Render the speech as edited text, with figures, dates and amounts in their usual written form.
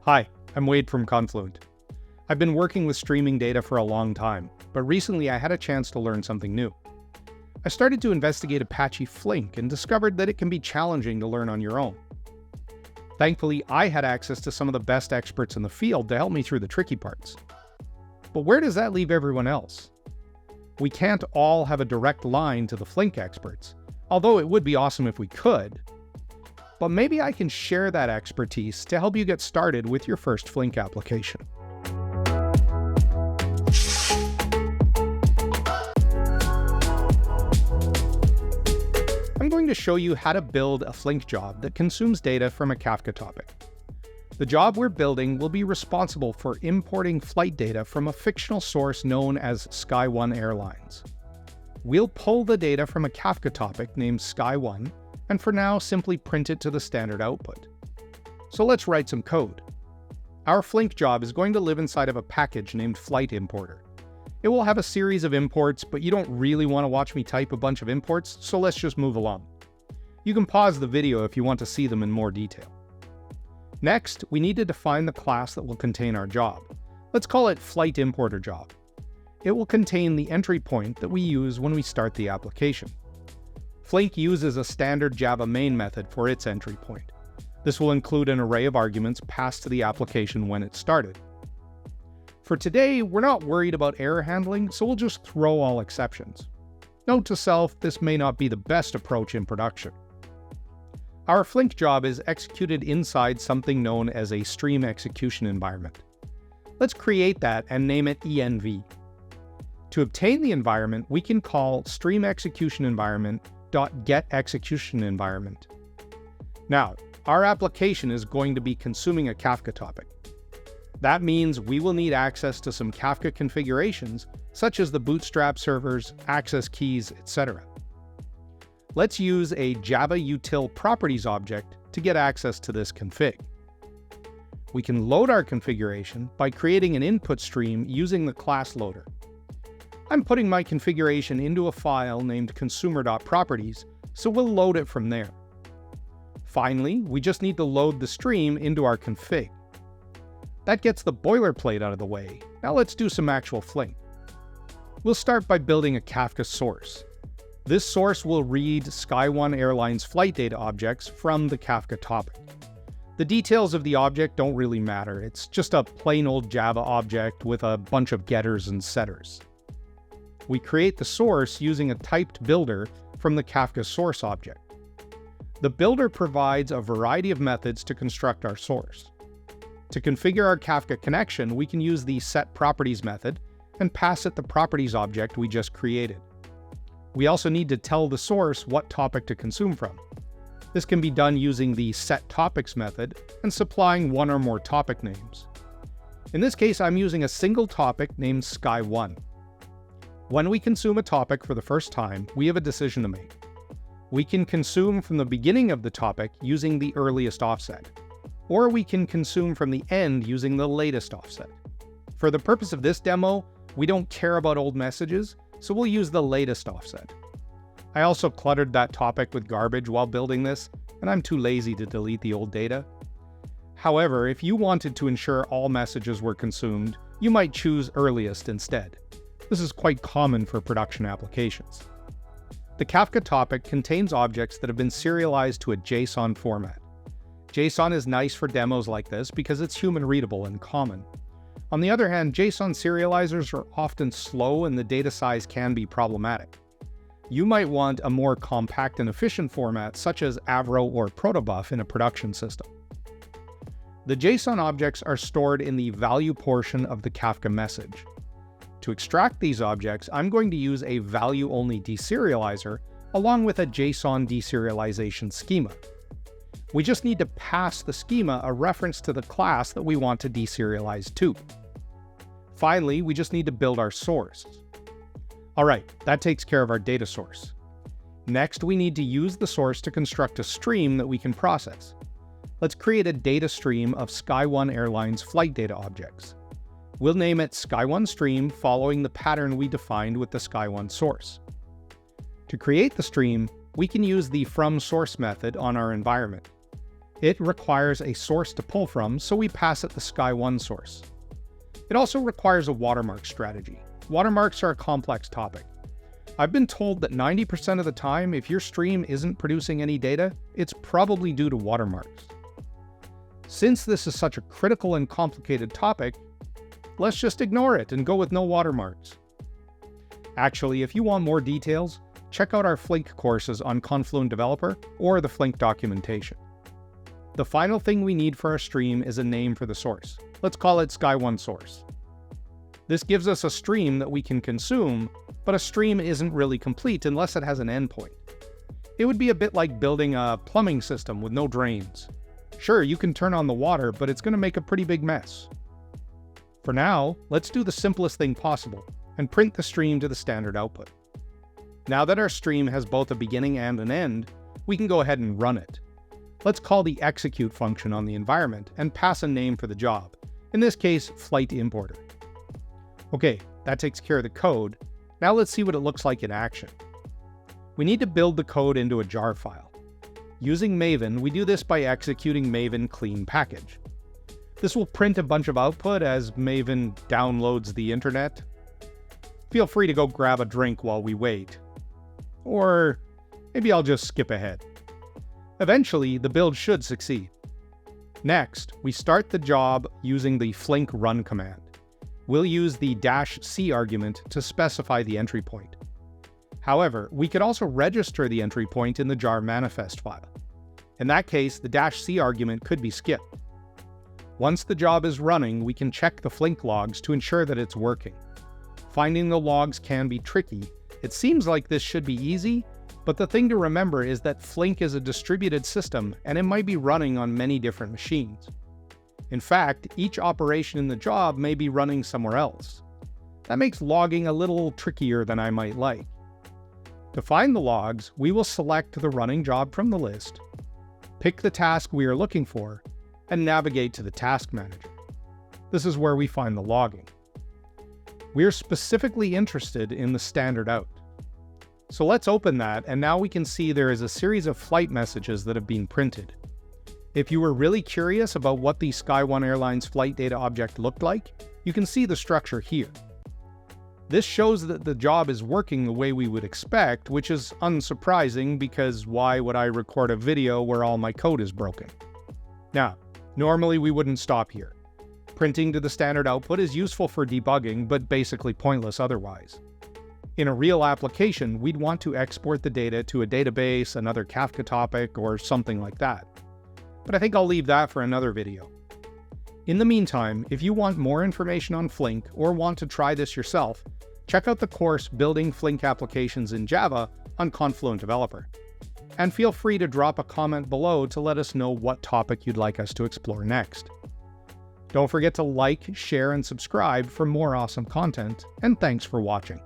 Hi, I'm Wade from Confluent. I've been working with streaming data for a long time, but recently I had a chance to learn something new. I started to investigate Apache Flink and discovered that it can be challenging to learn on your own. Thankfully, I had access to some of the best experts in the field to help me through the tricky parts. But where does that leave everyone else? We can't all have a direct line to the Flink experts, although it would be awesome if we could. But maybe I can share that expertise to help you get started with your first Flink application. I'm going to show you how to build a Flink job that consumes data from a Kafka topic. The job we're building will be responsible for importing flight data from a fictional source known as Sky One Airlines. We'll pull the data from a Kafka topic named Sky One, and for now simply print it to the standard output. So let's write some code. Our Flink job is going to live inside of a package named Flight Importer. It will have a series of imports, but you don't really want to watch me type a bunch of imports, so let's just move along. You can pause the video if you want to see them in more detail. Next, we need to define the class that will contain our job. Let's call it Flight Importer Job. It will contain the entry point that we use when we start the application. Flink uses a standard Java main method for its entry point. This will include an array of arguments passed to the application when it started. For today, we're not worried about error handling, so we'll just throw all exceptions. Note to self, this may not be the best approach in production. Our Flink job is executed inside something known as a stream execution environment. Let's create that and name it env. To obtain the environment, we can call stream execution environment.getExecutionEnvironment. Now, our application is going to be consuming a Kafka topic. That means we will need access to some Kafka configurations, such as the bootstrap servers, access keys, etc. Let's use a Java util properties object to get access to this config. We can load our configuration by creating an input stream using the class loader. I'm putting my configuration into a file named consumer.properties, so we'll load it from there. Finally, we just need to load the stream into our config. That gets the boilerplate out of the way. Now let's do some actual Flink. We'll start by building a Kafka source. This source will read Sky One Airlines flight data objects from the Kafka topic. The details of the object don't really matter. It's just a plain old Java object with a bunch of getters and setters. We create the source using a typed builder from the Kafka Source object. The builder provides a variety of methods to construct our source. To configure our Kafka connection, we can use the setProperties method and pass it the properties object we just created. We also need to tell the source what topic to consume from. This can be done using the setTopics method and supplying one or more topic names. In this case, I'm using a single topic named Sky One. When we consume a topic for the first time, we have a decision to make. We can consume from the beginning of the topic using the earliest offset, or we can consume from the end using the latest offset. For the purpose of this demo, we don't care about old messages, so we'll use the latest offset. I also cluttered that topic with garbage while building this, and I'm too lazy to delete the old data. However, if you wanted to ensure all messages were consumed, you might choose earliest instead. This is quite common for production applications. The Kafka topic contains objects that have been serialized to a JSON format. JSON is nice for demos like this because it's human readable and common. On the other hand, JSON serializers are often slow and the data size can be problematic. You might want a more compact and efficient format such as Avro or Protobuf in a production system. The JSON objects are stored in the value portion of the Kafka message. To extract these objects, I'm going to use a value-only deserializer along with a JSON deserialization schema. We just need to pass the schema a reference to the class that we want to deserialize to. Finally, we just need to build our source. Alright, that takes care of our data source. Next, we need to use the source to construct a stream that we can process. Let's create a data stream of Sky One Airlines flight data objects. We'll name it Sky One Stream following the pattern we defined with the Sky One source. To create the stream, we can use the FromSource method on our environment. It requires a source to pull from, so we pass it the Sky1 source. It also requires a watermark strategy. Watermarks are a complex topic. I've been told that 90% of the time, if your stream isn't producing any data, it's probably due to watermarks. Since this is such a critical and complicated topic, let's just ignore it and go with no watermarks. Actually, if you want more details, check out our Flink courses on Confluent Developer or the Flink documentation. The final thing we need for our stream is a name for the source. Let's call it Sky1 source. This gives us a stream that we can consume, but a stream isn't really complete unless it has an endpoint. It would be a bit like building a plumbing system with no drains. Sure, you can turn on the water, but it's going to make a pretty big mess. For now, let's do the simplest thing possible and print the stream to the standard output. Now that our stream has both a beginning and an end, we can go ahead and run it. Let's call the execute function on the environment and pass a name for the job, in this case, flight importer. Okay, that takes care of the code. Now let's see what it looks like in action. We need to build the code into a jar file. Using Maven, we do this by executing Maven clean package. This will print a bunch of output as Maven downloads the internet. Feel free to go grab a drink while we wait. Or maybe I'll just skip ahead. Eventually, the build should succeed. Next, we start the job using the Flink run command. We'll use the -c argument to specify the entry point. However, we could also register the entry point in the jar manifest file. In that case, the -c argument could be skipped. Once the job is running, we can check the Flink logs to ensure that it's working. Finding the logs can be tricky. It seems like this should be easy, but the thing to remember is that Flink is a distributed system and it might be running on many different machines. In fact, each operation in the job may be running somewhere else. That makes logging a little trickier than I might like. To find the logs, we will select the running job from the list, pick the task we are looking for, and navigate to the task manager. This is where we find the logging. We are specifically interested in the standard out. So let's open that, and now we can see there is a series of flight messages that have been printed. If you were really curious about what the Sky1 Airlines flight data object looked like, you can see the structure here. This shows that the job is working the way we would expect, which is unsurprising because why would I record a video where all my code is broken? Now, normally we wouldn't stop here. Printing to the standard output is useful for debugging, but basically pointless otherwise. In a real application, we'd want to export the data to a database, another Kafka topic, or something like that. But I think I'll leave that for another video. In the meantime, if you want more information on Flink or want to try this yourself, check out the course Building Flink Applications in Java on Confluent Developer. And feel free to drop a comment below to let us know what topic you'd like us to explore next. Don't forget to like, share, and subscribe for more awesome content, and thanks for watching.